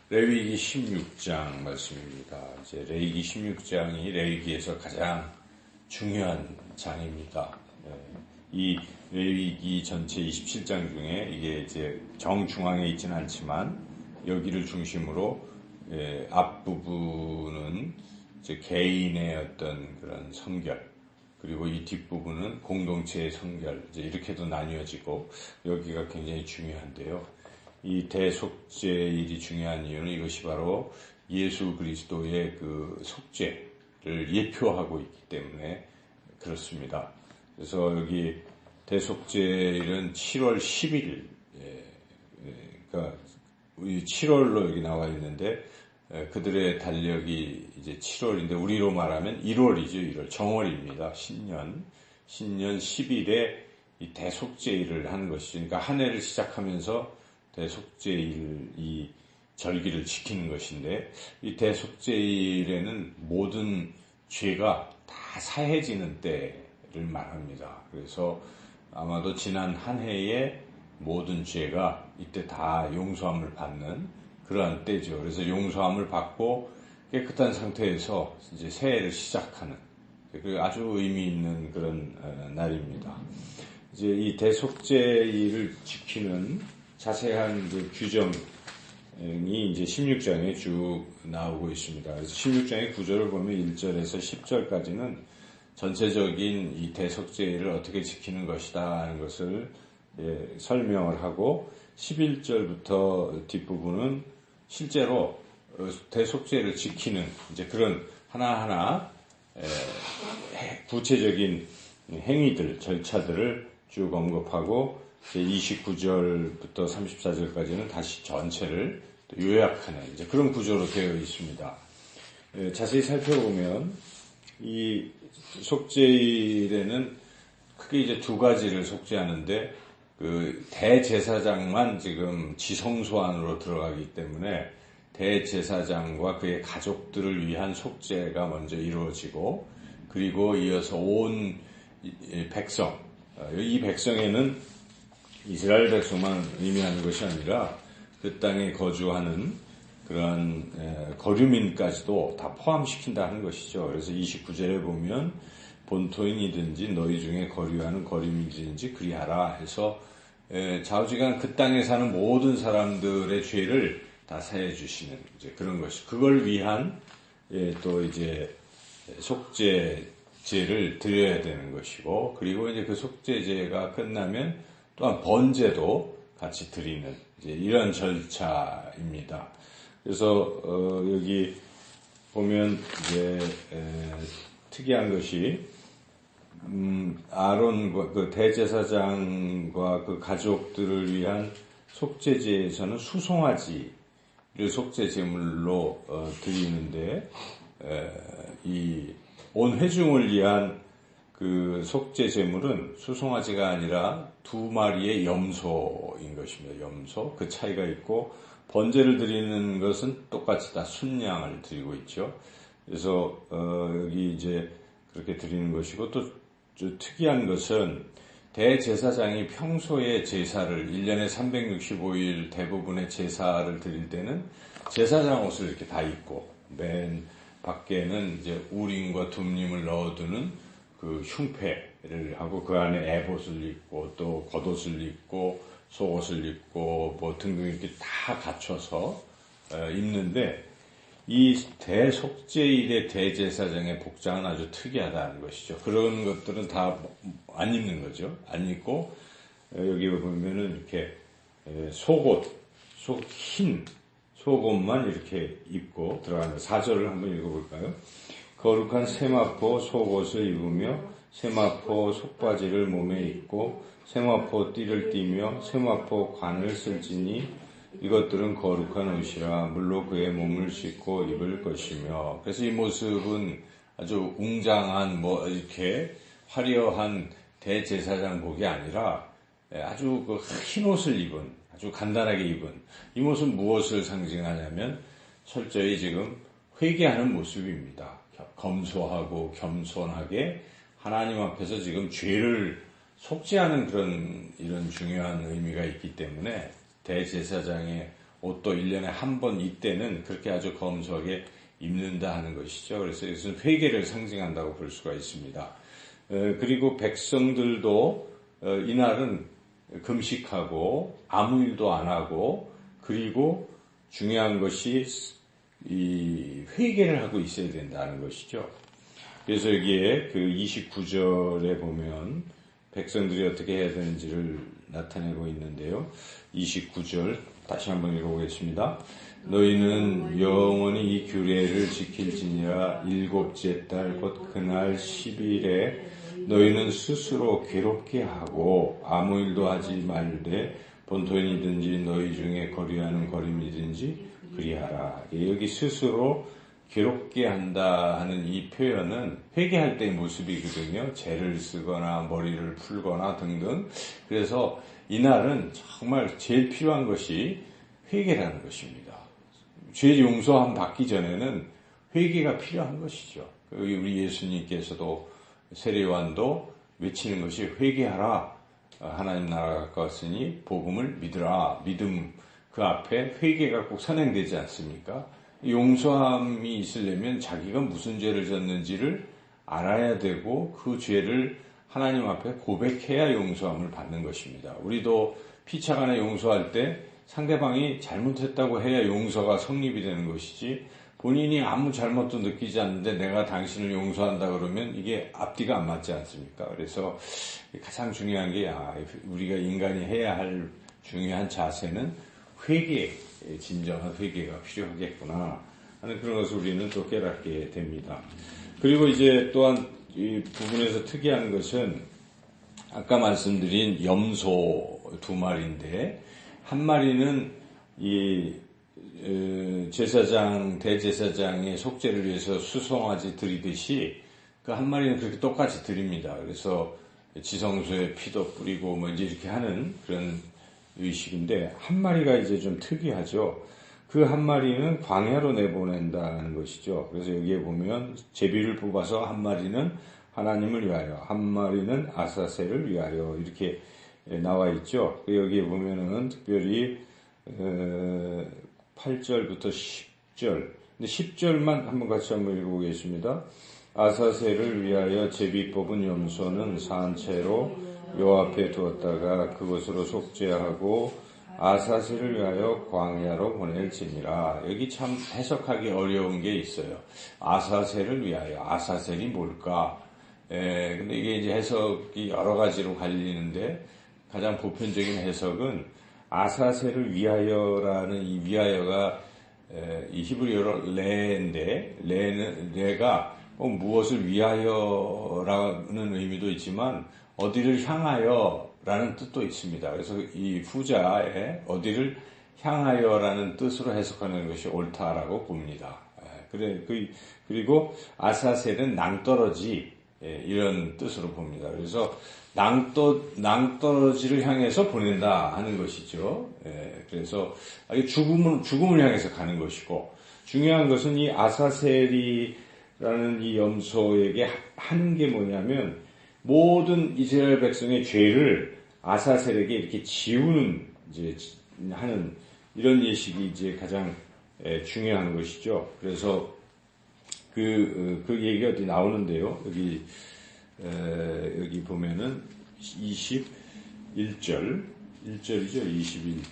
레위기 16장 말씀입니다. 이제 레위기 16장이 레위기에서 가장 중요한 장입니다. 이 레위기 전체 27장 중에 이게 이제 정중앙에 있지는 않지만 여기를 중심으로 앞부분은 이제 개인의 어떤 그런 성결, 그리고 이 뒷부분은 공동체의 성결, 이제 이렇게도 나뉘어지고 여기가 굉장히 중요한데요. 이 대속죄일이 중요한 이유는 이것이 바로 예수 그리스도의 그 속죄를 예표하고 있기 때문에 그렇습니다. 그래서 여기 대속죄일은 7월 10일, 그러니까 7월로 여기 나와 있는데 그들의 달력이 이제 7월인데 우리로 말하면 1월이죠. 1월 정월입니다. 신년 10일에 이 대속죄일을 하는 것이죠. 그러니까 한 해를 시작하면서 대속죄일 이 절기를 지키는 것인데 이 대속죄일에는 모든 죄가 다 사해지는 때를 말합니다. 그래서 아마도 지난 한 해의 모든 죄가 이때 다 용서함을 받는 그러한 때죠. 그래서 용서함을 받고 깨끗한 상태에서 이제 새해를 시작하는 아주 의미 있는 그런 날입니다. 이제 이 대속죄일을 지키는 자세한 그 규정이 이제 16장에 쭉 나오고 있습니다. 그래서 16장의 구절을 보면 1절에서 10절까지는 전체적인 이 대속죄일을 어떻게 지키는 것이다 하는 것을 설명을 하고 11절부터 뒷부분은 실제로 대속죄를 지키는 이제 그런 하나하나 구체적인 행위들, 절차들을 쭉 언급하고 29절부터 34절까지는 다시 전체를 요약하는 이제 그런 구조로 되어 있습니다. 자세히 살펴보면 이 속죄일에는 크게 이제 두 가지를 속죄하는데 그 대제사장만 지금 지성소 안으로 들어가기 때문에 대제사장과 그의 가족들을 위한 속죄가 먼저 이루어지고 그리고 이어서 온 백성, 이 백성에는 이스라엘 백성만 의미하는 것이 아니라 그 땅에 거주하는 그러한 거류민까지도 다 포함시킨다 하는 것이죠. 그래서 29절에 보면 본토인이든지 너희 중에 거류하는 거류민이든지 그리하라 해서 좌우지간 그 땅에 사는 모든 사람들의 죄를 다 사해 주시는 이제 그런 것이 그걸 위한 또 이제 속죄제를 드려야 되는 것이고 그리고 이제 그 속죄제가 끝나면 또한 번제도 같이 드리는 이제 이런 절차입니다. 그래서 여기 보면 이제 특이한 것이 아론과 그 대제사장과 그 가족들을 위한 속죄제에서는 수송아지를 속죄 제물로 드리는데 이 온 회중을 위한 그 속죄 제물은 수송아지가 아니라 2마리의 염소인 것입니다. 염소 그 차이가 있고 번제를 드리는 것은 똑같이 다 순양을 드리고 있죠. 그래서 여기 이제 그렇게 드리는 것이고 또 특이한 것은 대제사장이 평소에 제사를 1년에 365일 대부분의 제사를 드릴 때는 제사장 옷을 이렇게 다 입고 맨 밖에는 이제 우림과 둠림을 넣어두는 그 흉패를 하고 그 안에 에봇을 입고 또 겉옷을 입고 속옷을 입고 뭐 등등 이렇게 다 갖춰서 입는데 이 대속죄일의 대제사장의 복장은 아주 특이하다는 것이죠. 그런 것들은 다 안 입는 거죠. 안 입고 여기 보면은 이렇게 속옷, 흰 속옷만 이렇게 입고 들어가는 4절을 한번 읽어볼까요? 거룩한 세마포 속옷을 입으며 세마포 속바지를 몸에 입고 세마포 띠를 띠며 세마포 관을 쓸지니 이것들은 거룩한 옷이라 물로 그의 몸을 씻고 입을 것이며 그래서 이 모습은 아주 웅장한 뭐 이렇게 화려한 대제사장복이 아니라 아주 그 흰 옷을 입은 아주 간단하게 입은 이 모습은 무엇을 상징하냐면 철저히 지금 회개하는 모습입니다. 검소하고 겸손하게 하나님 앞에서 지금 죄를 속죄하는 그런 이런 중요한 의미가 있기 때문에 대제사장의 옷도 1년에 한 번 이때는 그렇게 아주 검소하게 입는다 하는 것이죠. 그래서 이것은 회개를 상징한다고 볼 수가 있습니다. 그리고 백성들도 이날은 금식하고 아무 일도 안 하고, 그리고 중요한 것이 이 회개를 하고 있어야 된다는 것이죠. 그래서 여기에 그 29절에 보면 백성들이 어떻게 해야 되는지를 나타내고 있는데요. 29절 다시 한번 읽어보겠습니다. 너희는 영원히 이 규례를 지킬지니라. 일곱째 달 곧 그날 10일에 너희는 스스로 괴롭게 하고 아무 일도 하지 말되 본토인이든지 너희 중에 거리하는 거림이든지 그리하라. 여기 스스로 괴롭게 한다 하는 이 표현은 회개할 때의 모습이거든요. 죄를 쓰거나 머리를 풀거나 등등. 그래서 이날은 정말 제일 필요한 것이 회개라는 것입니다. 죄 용서함 받기 전에는 회개가 필요한 것이죠. 우리 예수님께서도 세례요한도 외치는 것이 회개하라. 하나님 나라가 가까웠으니 복음을 믿으라. 믿음 그 앞에 회개가 꼭 선행되지 않습니까? 용서함이 있으려면 자기가 무슨 죄를 졌는지를 알아야 되고 그 죄를 하나님 앞에 고백해야 용서함을 받는 것입니다. 우리도 피차간에 용서할 때 상대방이 잘못했다고 해야 용서가 성립이 되는 것이지, 본인이 아무 잘못도 느끼지 않는데 내가 당신을 용서한다 그러면 이게 앞뒤가 안 맞지 않습니까? 그래서 가장 중요한 게 우리가 인간이 해야 할 중요한 자세는 회개, 진정한 회개가 필요하겠구나 하는 그런 것을 우리는 또 깨닫게 됩니다. 그리고 이제 또한 이 부분에서 특이한 것은 아까 말씀드린 염소 2마리인데 한 마리는 이 제사장, 대제사장의 속죄를 위해서 수송아지 드리듯이 그 한 마리는 그렇게 똑같이 드립니다. 그래서 지성소에 피도 뿌리고 뭐 이제 이렇게 하는 그런 의식인데, 한 마리가 이제 좀 특이하죠. 그 한 마리는 광야로 내보낸다는 것이죠. 그래서 여기에 보면 제비를 뽑아서 한 마리는 하나님을 위하여, 한 마리는 아사셀을 위하여 이렇게 나와 있죠. 여기에 보면은 특별히 8절부터 10절, 근데 10절만 한번 같이 한번 읽어보겠습니다. 아사셀을 위하여 제비 뽑은 염소는 산채로 요 앞에 두었다가 그것으로 속죄하고 아사셀을 위하여 광야로 보낼지니라. 여기 참 해석하기 어려운 게 있어요. 아사셀을 위하여, 아사셀이 뭘까? 근데 이게 이제 해석이 여러 가지로 갈리는데 가장 보편적인 해석은 아사셀을 위하여라는 이 위하여가 이 히브리어로 레인데, 레가 무엇을 위하여라는 의미도 있지만 어디를 향하여라는 뜻도 있습니다. 그래서 이 후자에 어디를 향하여라는 뜻으로 해석하는 것이 옳다라고 봅니다. 그리고 아사셀은 낭떠러지, 이런 뜻으로 봅니다. 그래서 낭떠러지를 향해서 보낸다 하는 것이죠. 그래서 죽음을 향해서 가는 것이고, 중요한 것은 이 아사셀이라는 이 염소에게 하는 게 뭐냐면 모든 이스라엘 백성의 죄를 아사셀에게 이렇게 지우는 이제 하는 이런 예식이 이제 가장 중요한 것이죠. 그래서 그 얘기가 어디 나오는데요. 여기 보면은 21절, 1절이죠.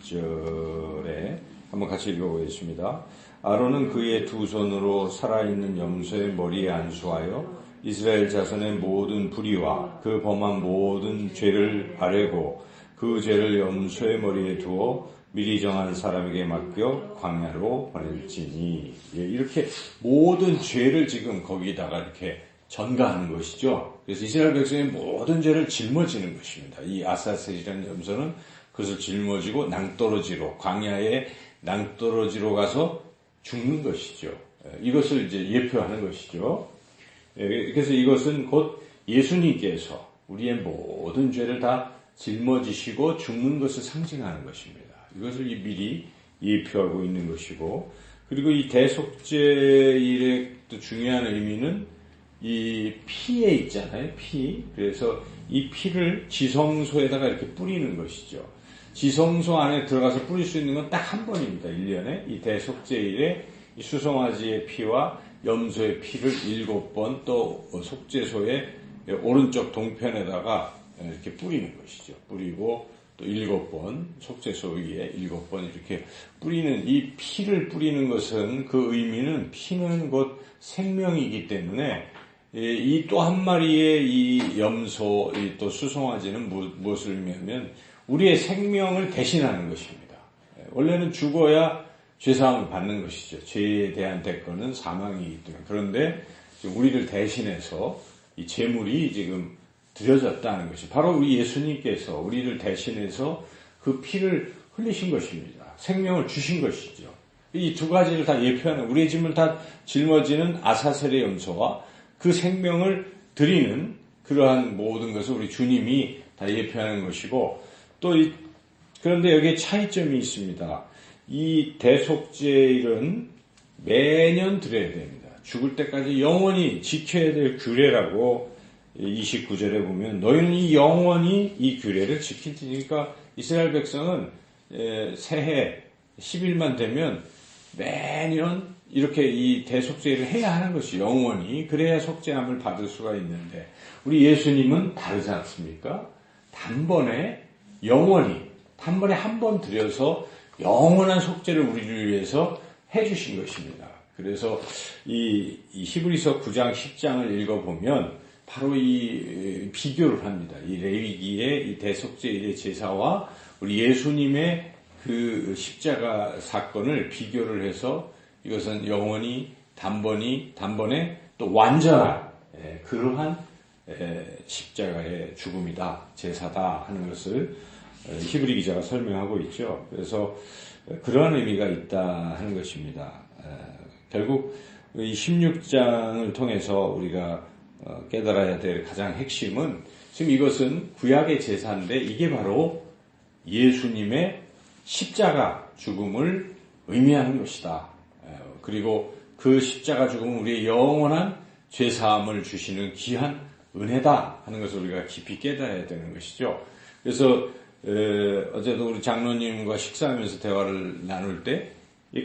21절에 한번 같이 읽어보겠습니다. 아론은 그의 두 손으로 살아있는 염소의 머리에 안수하여 이스라엘 자손의 모든 불의와 그 범한 모든 죄를 아뢰고 그 죄를 염소의 머리에 두어 미리 정한 사람에게 맡겨 광야로 보낼지니. 이렇게 모든 죄를 지금 거기다가 이렇게 전가하는 것이죠. 그래서 이스라엘 백성의 모든 죄를 짊어지는 것입니다. 이 아사셀이라는 염소는 그것을 짊어지고 낭떠러지로, 광야의 낭떠러지로 가서 죽는 것이죠. 이것을 이제 예표하는 것이죠. 그래서 이것은 곧 예수님께서 우리의 모든 죄를 다 짊어지시고 죽는 것을 상징하는 것입니다. 이것을 미리 예표하고 있는 것이고, 그리고 이 대속죄일의 또 중요한 의미는 이 피에 있잖아요. 피. 그래서 이 피를 지성소에다가 이렇게 뿌리는 것이죠. 지성소 안에 들어가서 뿌릴 수 있는 건 딱 한 번입니다. 1년에. 이 대속죄일에 이 수송아지의 피와 염소의 피를 7번 또 속죄소의 오른쪽 동편에다가 이렇게 뿌리는 것이죠. 뿌리고 또 7번, 속죄소 위에 7번 이렇게 뿌리는, 이 피를 뿌리는 것은 그 의미는 피는 곧 생명이기 때문에 이 또 한 마리의 이 염소, 또 수송아지는 무엇을 의미하면 우리의 생명을 대신하는 것입니다. 원래는 죽어야 죄사함을 받는 것이죠. 죄에 대한 대가는 사망이기 때문에. 그런데 우리를 대신해서 이 제물이 지금 드려졌다는 것이 바로 우리 예수님께서 우리를 대신해서 그 피를 흘리신 것입니다. 생명을 주신 것이죠. 이 두 가지를 다 예표하는, 우리의 짐을 다 짊어지는 아사셀의 염소와 그 생명을 드리는 그러한 모든 것을 우리 주님이 다 예표하는 것이고, 또 그런데 여기에 차이점이 있습니다. 이 대속죄일은 매년 드려야 됩니다. 죽을 때까지 영원히 지켜야 될 규례라고 29절에 보면 너희는 이 영원히 이 규례를 지키니까 이스라엘 백성은 새해 10일만 되면 매년 이렇게 이 대속죄를 해야 하는 것이 영원히, 그래야 속죄함을 받을 수가 있는데 우리 예수님은 다르지 않습니까? 단번에 영원히 단번에 한 번 드려서 영원한 속죄를 우리를 위해서 해주신 것입니다. 그래서 이 히브리서 9장 10장을 읽어보면 바로 이 비교를 합니다. 이 레위기의 이 대속죄일의 제사와 우리 예수님의 그 십자가 사건을 비교를 해서 이것은 영원히 단번에 또 완전한 그러한 십자가의 죽음이다, 제사다 하는 것을 히브리 기자가 설명하고 있죠. 그래서 그러한 의미가 있다 하는 것입니다. 결국 이 16장을 통해서 우리가 깨달아야 될 가장 핵심은 지금 이것은 구약의 제사인데 이게 바로 예수님의 십자가 죽음을 의미하는 것이다. 그리고 그 십자가 죽음은 우리의 영원한 죄사함을 주시는 귀한 은혜다 하는 것을 우리가 깊이 깨달아야 되는 것이죠. 그래서 어제도 우리 장로님과 식사하면서 대화를 나눌 때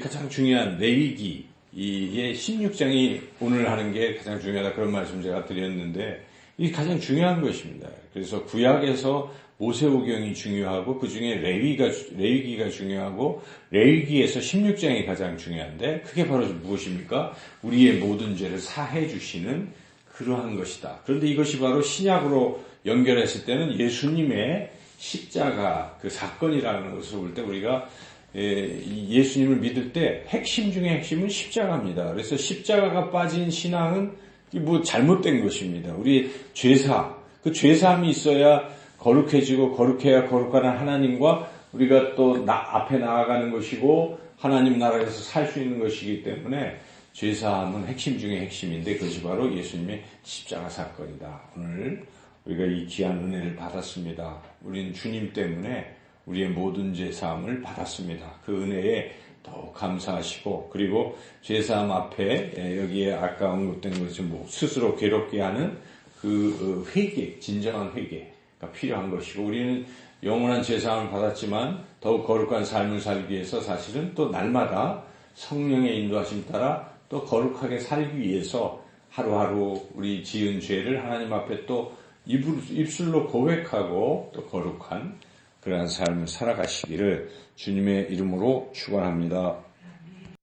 가장 중요한 레위기의 16장이 오늘 하는 게 가장 중요하다, 그런 말씀 제가 드렸는데 이게 가장 중요한 것입니다. 그래서 구약에서 모세오경이 중요하고 그 중에 레위기가 중요하고 레위기에서 16장이 가장 중요한데 그게 바로 무엇입니까? 우리의 모든 죄를 사해 주시는 그러한 것이다. 그런데 이것이 바로 신약으로 연결했을 때는 예수님의 십자가 그 사건이라는 것을 볼 때 우리가 예수님을 믿을 때 핵심 중에 핵심은 십자가입니다. 그래서 십자가가 빠진 신앙은 뭐 잘못된 것입니다. 우리 그 죄사함이 있어야 거룩해지고 거룩해야 거룩한 하나님과 우리가 또 앞에 나아가는 것이고 하나님 나라에서 살 수 있는 것이기 때문에 죄사함은 핵심 중에 핵심인데 그것이 바로 예수님의 십자가 사건이다. 오늘 우리가 이 귀한 은혜를 받았습니다. 우리는 주님 때문에 우리의 모든 죄사함을 받았습니다. 그 은혜에 더욱 감사하시고, 그리고 죄사함 앞에 여기에 아까 언급된 것처럼 스스로 괴롭게 하는 그 회개, 진정한 회개가 필요한 것이고, 우리는 영원한 죄사함을 받았지만 더욱 거룩한 삶을 살기 위해서 사실은 또 날마다 성령의 인도하심 따라 또 거룩하게 살기 위해서 하루하루 우리 지은 죄를 하나님 앞에 또 입술로 고백하고 또 거룩한 그러한 삶을 살아가시기를 주님의 이름으로 축원합니다.